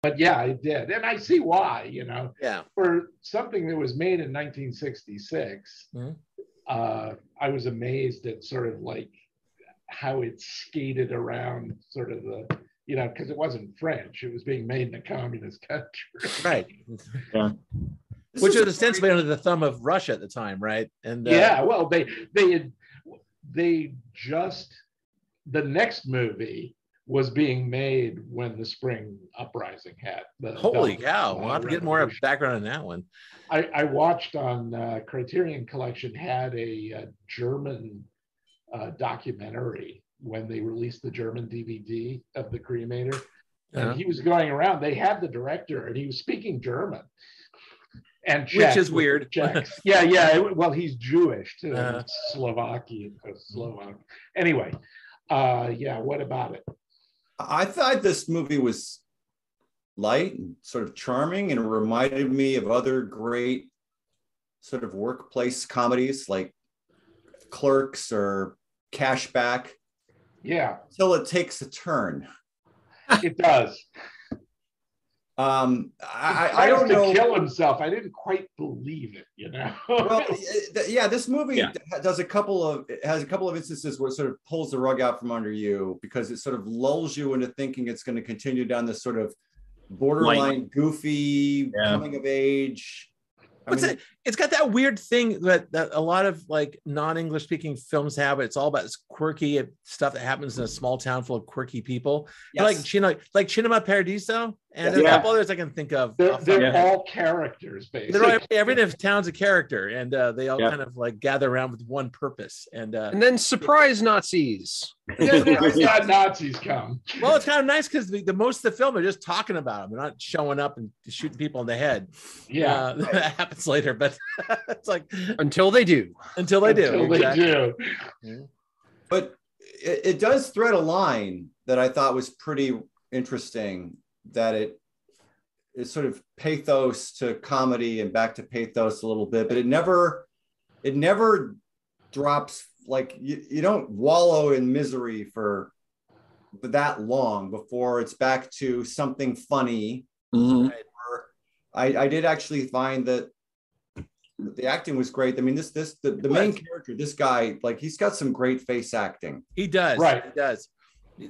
But yeah, I did. And I see why, Yeah. For something that was made in 1966, I was amazed at sort of like how it skated around sort of the, because it wasn't French. It was being made in a communist country. Right. Yeah. Which was ostensibly under the thumb of Russia at the time, right? And yeah, well, they just, the next movie was being made when the spring uprising had. Holy cow. We'll have to get more background on that one. I watched on Criterion Collection had a German documentary when they released the German DVD of the Cremator. And he was going around, they had the director and he was speaking German. And Czech, which is weird. Yeah. Well, he's Jewish too. Slovakian, Slovak. Anyway, what about it? I thought this movie was light and sort of charming, and it reminded me of other great sort of workplace comedies like Clerks or Cashback. Yeah. Till it takes a turn. It does. I don't know. Kill himself. I didn't quite believe it, Well, this movie has a couple of instances where it sort of pulls the rug out from under you because it sort of lulls you into thinking it's going to continue down this sort of borderline goofy coming of age. It's got that weird thing that a lot of like non-English speaking films have. It's all about this quirky stuff that happens in a small town full of quirky people. Yes. Like Cinema Paradiso and a couple others I can think of. They're all characters, basically. Every town's a character, and they all kind of like gather around with one purpose. And then surprise Nazis. Not Nazis come. Well, it's kind of nice because the most of the film are just talking about them. They're not showing up and shooting people in the head. Yeah, that happens later, but it's like until they do. But it does thread a line that I thought was pretty interesting. That it sort of pathos to comedy and back to pathos a little bit, but it never drops. Like you don't wallow in misery for that long before it's back to something funny. Mm-hmm. Right? I did actually find that the acting was great. I mean, the main character, this guy, like he's got some great face acting. He does, right? He does.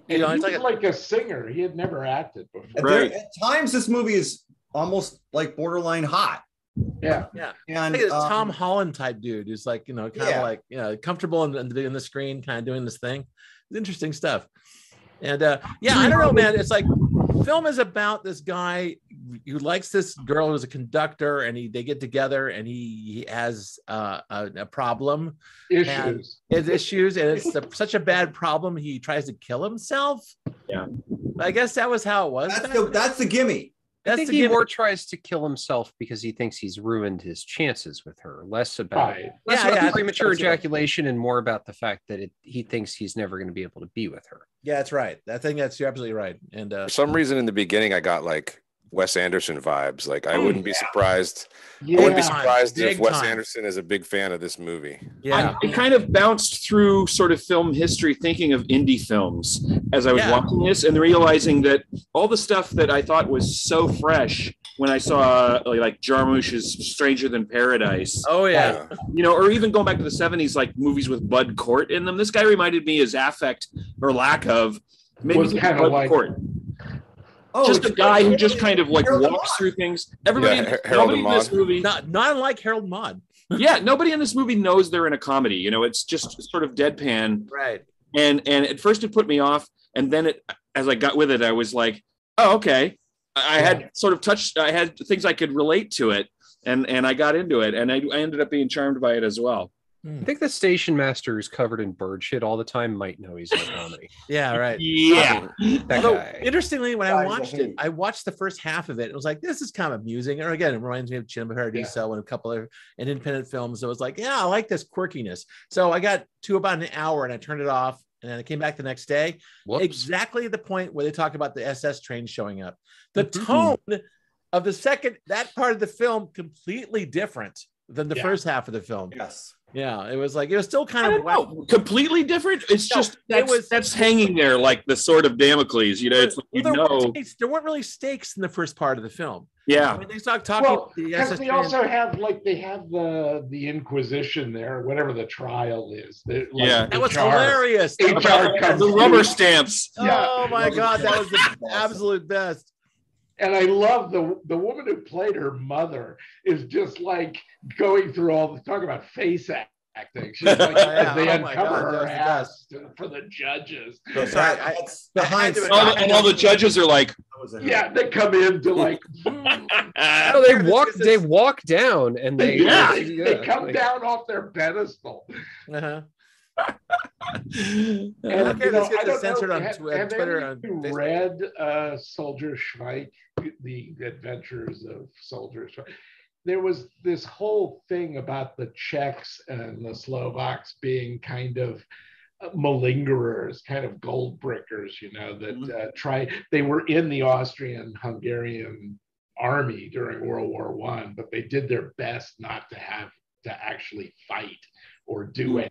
He was like a singer. He had never acted before. Right. At times, this movie is almost like borderline hot. Yeah. And I think it's Tom Holland type dude who's like, kind of like, comfortable in the screen, kind of doing this thing. It's interesting stuff. And I don't know, man. It's like film is about this guy who likes this girl who's a conductor, and they get together, and he has a problem, issues, and it's such a bad problem he tries to kill himself. Yeah, I guess that was how it was. That's the gimme. I think he more tries to kill himself because he thinks he's ruined his chances with her. Less about premature ejaculation and more about the fact that he thinks he's never going to be able to be with her. Yeah, that's right. I think you're absolutely right. And for some reason in the beginning, I got like Wes Anderson vibes. Like I wouldn't be surprised. I wouldn't be surprised if Wes Anderson is a big fan of this movie. Yeah, I kind of bounced through sort of film history, thinking of indie films as I was watching this, and realizing that all the stuff that I thought was so fresh when I saw like Jarmusch's Stranger Than Paradise. Oh yeah, or even going back to the 70s, like movies with Bud Cort in them. This guy reminded me, his affect or lack of, maybe kind of Bud Cort. Oh, just a guy who just kind of like walks through things. Nobody in this movie, not unlike Harold Maude. Nobody in this movie knows they're in a comedy. It's just sort of deadpan, right? And at first it put me off, and then as I got with it, I was like, oh, okay. I had things I could relate to it, and I got into it, and I ended up being charmed by it as well. I think the station master who's covered in bird shit all the time might know he's in a comedy. Yeah, right. Yeah. Interestingly, when I watched it, I watched the first half of it. It was like, this is kind of amusing. Or again, it reminds me of Cinema Paradiso and a couple of independent films. So it was like, I like this quirkiness. So I got to about an hour and I turned it off. And then I came back the next day. Whoops. Exactly the point where they talk about the SS train showing up. The tone of that part of the film, completely different than the first half of the film. Yes. Yeah, it was still kind of completely different. It's just that's hanging there like the sword of Damocles. It's there weren't really stakes in the first part of the film. Yeah, I mean, they start talking. Because they also have the Inquisition there, whatever the trial is. That was hilarious. The rubber stamps. Oh my God, that was the absolute best. And I love the woman who played her mother is just like going through talk about face acting. She's like, they uncover her ass for the judges. And all the judges are like, they come in to like. They walk down and they come down off their pedestal. Uh-huh. And, let's get this censored on Twitter. Have you read Soldier Schweik, The Adventures of Soldier Schweik? There was this whole thing about the Czechs and the Slovaks being kind of malingerers, kind of gold brickers, they were in the Austrian-Hungarian army during World War I, but they did their best not to have to actually fight or do anything.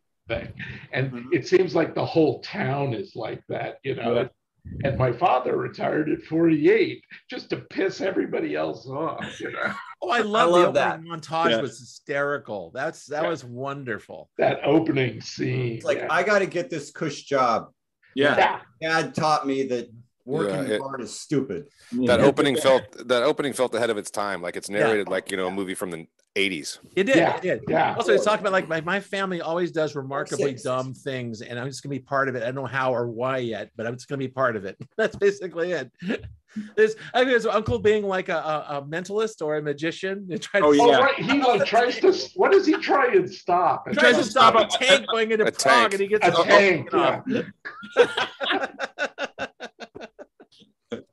And it seems like the whole town is like that, And my father retired at 48 just to piss everybody else off, Oh, I love that montage. Was hysterical. That was wonderful. That opening scene. It's like, I got to get this cush job. Yeah. Dad taught me that working hard is stupid. That opening felt ahead of its time. Like it's narrated like a movie from the 80s. It did. Yeah. Also, it's talking about like my family always does remarkably dumb things, and I'm just gonna be part of it. I don't know how or why yet, but I'm just gonna be part of it. That's basically it. There's uncle being like a mentalist or a magician. He tries to. What does he try and stop? He tries to stop a tank going into Prague, and he gets a tank.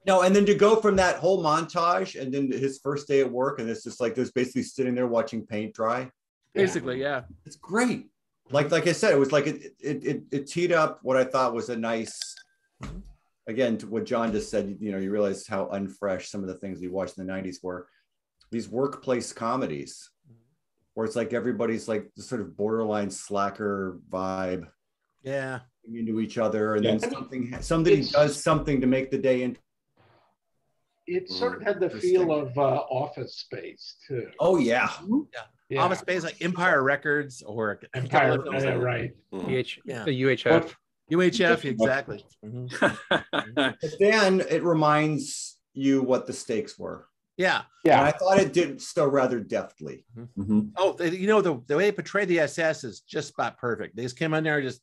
No, and then to go from that whole montage and then his first day at work, and it's just like there's basically sitting there watching paint dry. Basically, yeah. It's great. Like I said, it was like it teed up what I thought was a nice, again, to what John just said, you realize how unfresh some of the things we watched in the 90s were. These workplace comedies where it's like everybody's like the sort of borderline slacker vibe. Yeah. Into each other, and then somebody does something to make the day into. It sort of had the feel of Office Space too. Oh yeah. Office Space, like Empire Records or Empire, right? UHF. UHF, exactly. But then it reminds you what the stakes were. Yeah. And I thought it did so rather deftly. Oh, the way they portrayed the SS is just about perfect. They just came in there, just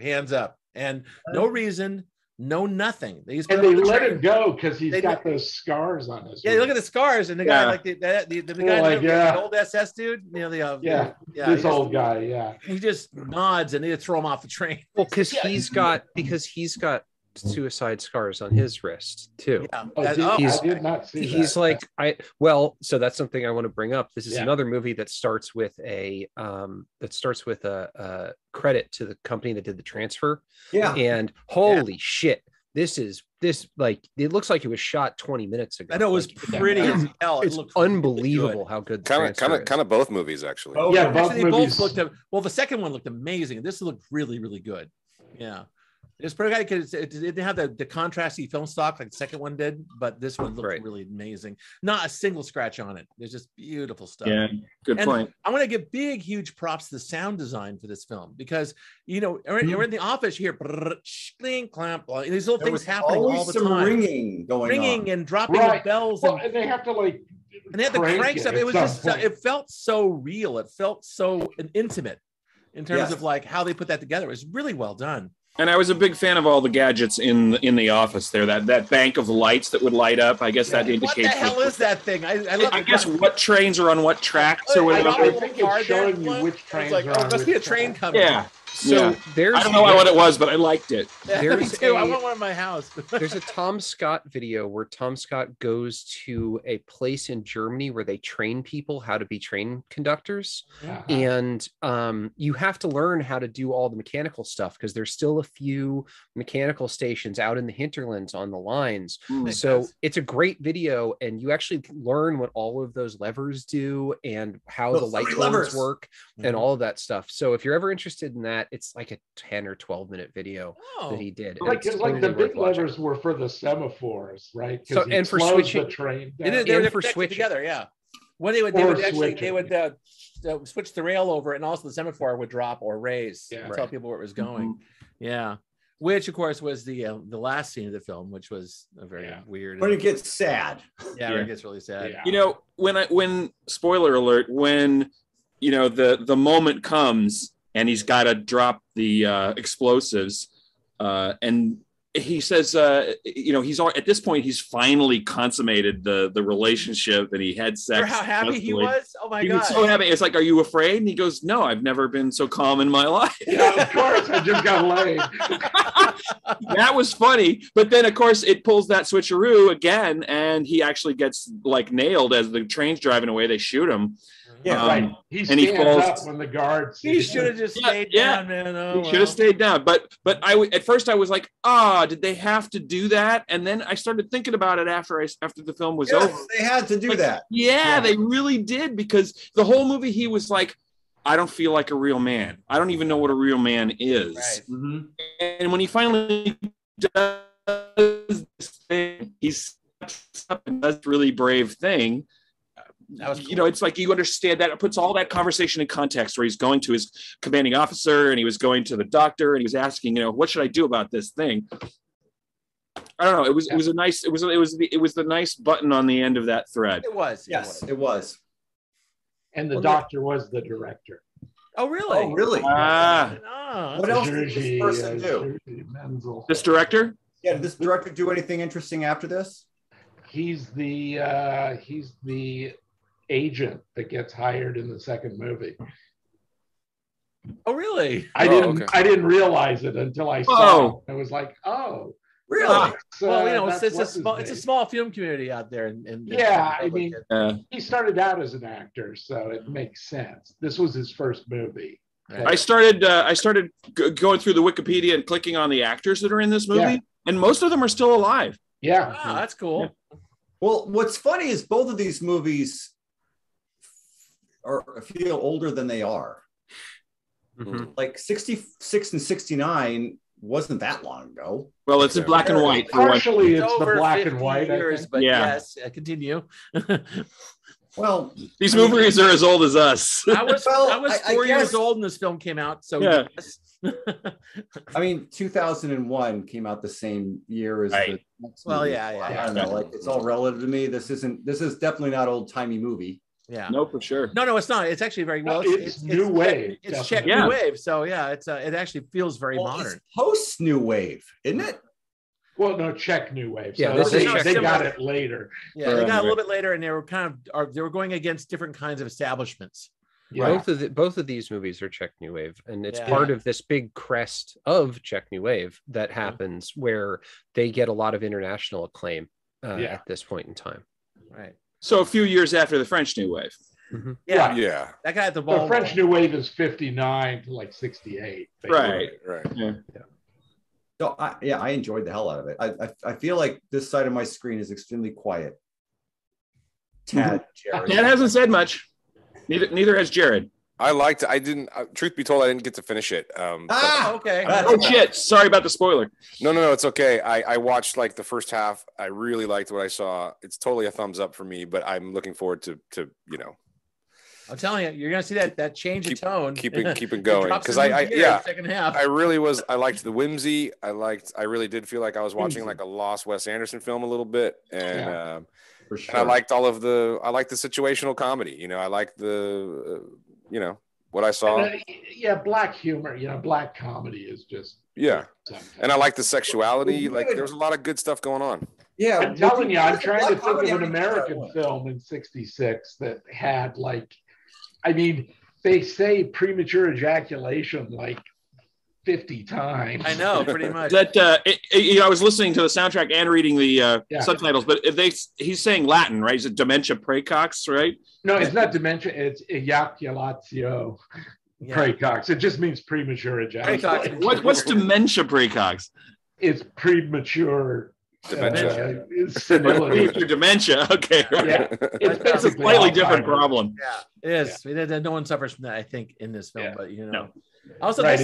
hands up, and no reason. No, nothing. They let him go because he's got those scars on his. Yeah, look at the scars, and the guy like the guy, the old SS dude. This old guy. Yeah, he just nods, and they throw him off the train. Well, because he's got suicide scars on his wrist too. Yeah. I did not see he's that. So that's something I want to bring up. This is another movie that starts with a credit to the company that did the transfer. Yeah. And holy shit, this it looks like it was shot 20 minutes ago. I know, it was pretty as hell. It's unbelievable how good kind of both movies actually. Oh yeah, both looked. Well, the second one looked amazing. This looked really, really good. Yeah. It's pretty good because it didn't have the contrasty film stock like the second one did, but this one looked really amazing. Not a single scratch on it. There's just beautiful stuff. Yeah, good point. I want to give big, huge props to the sound design for this film because you're in the office, you hear clink, clamp, these little things happening all the time. Ringing on. And dropping the bells, and they have to and they had the cranks up. It was just it felt so real. It felt so intimate in terms of like how they put that together. It was really well done. And I was a big fan of all the gadgets in the office there. That bank of lights that would light up. I guess that indicates. What the hell is that thing? I guess what trains are on what tracks or whatever. I think it's showing you which trains are on. Must be a train coming. Yeah. So there's, I don't know what it was, but I liked it. Me too. I want one in my house. There's a Tom Scott video where Tom Scott goes to a place in Germany where they train people how to be train conductors. And you have to learn how to do all the mechanical stuff because there's still a few mechanical stations out in the hinterlands on the lines. So it's a great video, and you actually learn what all of those levers do and how the light bulbs work and all of that stuff. So if you're ever interested in that, it's like a 10 or 12-minute video that he did. Like the big levers were for the semaphores, right? So and for switching the train they were for switching together, when they would switch the rail over, and also the semaphore would drop or raise to tell people where it was going. Which of course was the last scene of the film, which was a very weird. When it gets sad. When it gets really sad. You know, when spoiler alert, when the moment comes and he's got to drop the explosives, and he says, he's at this point he's finally consummated the relationship, and he had sex. For how happy he was! Oh my god, he was so happy. It's like, are you afraid? And he goes, no, I've never been so calm in my life. Of course, I just got laid. That was funny, but then of course it pulls that switcheroo again, and he actually gets like nailed as the train's driving away. They shoot him. Right. He stands up when the guards. He should have just stayed down, man. He should have stayed down. But at first I was like, did they have to do that? And then I started thinking about it after the film was over. They had to do that. Yeah, they really did, because the whole movie he was like, I don't feel like a real man. I don't even know what a real man is. Right. And when he finally does this thing, he steps up and does a really brave thing. That was cool. It's like you understand that. It puts all that conversation in context, where he's going to his commanding officer and he was going to the doctor and he was asking, what should I do about this thing? I don't know. It was the nice button on the end of that thread. It was. Yes, it was. And the doctor was the director. Oh, really? Oh, really? What else did this person do? Jiří Menzel. This director? Yeah, did this director do anything interesting after this? He's the agent that gets hired in the second movie. Oh, really? I didn't realize it until I saw it. I was like, oh, really? Well, it's a small film community out there. He started out as an actor, so it makes sense. This was his first movie. Right. I started going through the Wikipedia and clicking on the actors that are in this movie, and most of them are still alive. Yeah. Oh, that's cool. Yeah. Well, what's funny is both of these movies feel older than they are. Like 66 and 69 wasn't that long ago. Well, it's in black and white. Partially, it's the black and white years, but yes, continue. Well, these movies are as old as us. I was 4 years old when this film came out, so yes. I mean, 2001 came out the same year as the next movie. I don't know, like it's all relative to me. This is definitely not old-timey movie. Yeah. No, for sure. No, it's not. It's actually very well. It's new wave. It's Czech new wave. So it actually feels very modern. It's post new wave, isn't it? Well, no, Czech new wave. So Yeah, they got it later. Yeah, they got a little bit later, and they were going against different kinds of establishments. Yeah. Both of these movies are Czech New Wave, and it's part of this big crest of Czech New Wave that happens where they get a lot of international acclaim at this point in time. Right. So a few years after the French New Wave. Mm-hmm. Yeah. That guy at the ball. The French New Wave is 59 to like 68. Right. Yeah. So I enjoyed the hell out of it. I feel like this side of my screen is extremely quiet. Jared hasn't said much. Neither has Jared. I didn't. Truth be told, I didn't get to finish it. Okay. Oh shit! Sorry about the spoiler. No, it's okay. I watched like the first half. I really liked what I saw. It's totally a thumbs up for me. But I'm looking forward to I'm telling you, you're gonna see that change of tone. Keep it going, because second half. I really was. I liked the whimsy. I really did feel like I was watching like a lost Wes Anderson film a little bit, and for sure. And I liked I liked the situational comedy. I liked the what I saw. And, black humor. Black comedy is just and I like the sexuality. Like there was a lot of good stuff going on. Yeah, I'm telling you, I'm trying to think of an American film in '66 that had they say premature ejaculation like 50 times. I know, pretty much. That I was listening to the soundtrack and reading the subtitles, but he's saying Latin, right? Is it dementia praecox, right? No, it's not dementia. It's ejaculatio praecox. It just means premature ejaculation. What's dementia praecox? It's premature dementia. Senility. Dementia. Okay, right. Yeah, it's a slightly different problem. Yeah, it is. Yeah. No one suffers from that, I think, in this film, but No. Also, right,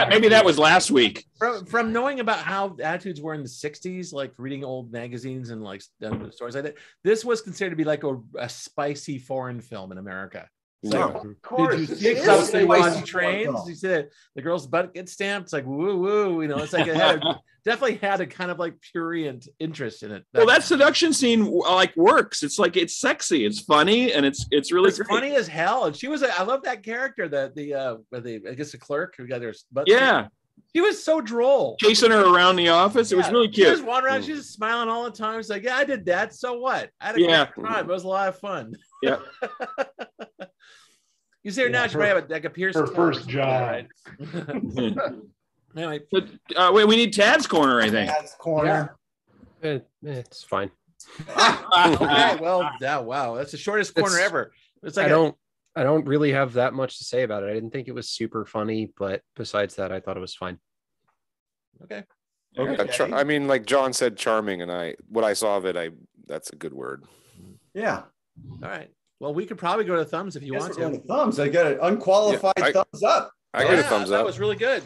maybe that was last week. From knowing about how attitudes were in the 60s, like reading old magazines and like stories like that, this was considered to be like a spicy foreign film in America. So, of course. Did you see something on trains? You said the girl's butt gets stamped. It's like woo woo. It's like it definitely had a kind of like prurient interest in it. That seduction scene like works. It's like it's sexy, it's funny, and it's really great. Funny as hell. And she was I love that character, the I guess the clerk who got their butt. Yeah. She was so droll. Chasing her around the office. It was really cute. She was wandering around, she's smiling all the time. She's like, yeah, I did that. So what? I had a great time. It was a lot of fun. Yeah. You see her now, she might have like a piercing. Her first job. Anyway. Wait, we need Tad's corner, I think. Tad's corner. Yeah. It's fine. Okay, well, wow. That's the shortest corner ever. It's like I don't really have that much to say about it. I didn't think it was super funny, but besides that, I thought it was fine. Okay. I mean, like John said, charming, and what I saw of it, that's a good word. Yeah. All right. Well, we could probably go to thumbs if you want to. Thumbs. I get an unqualified thumbs up. I get a thumbs up. That was really good.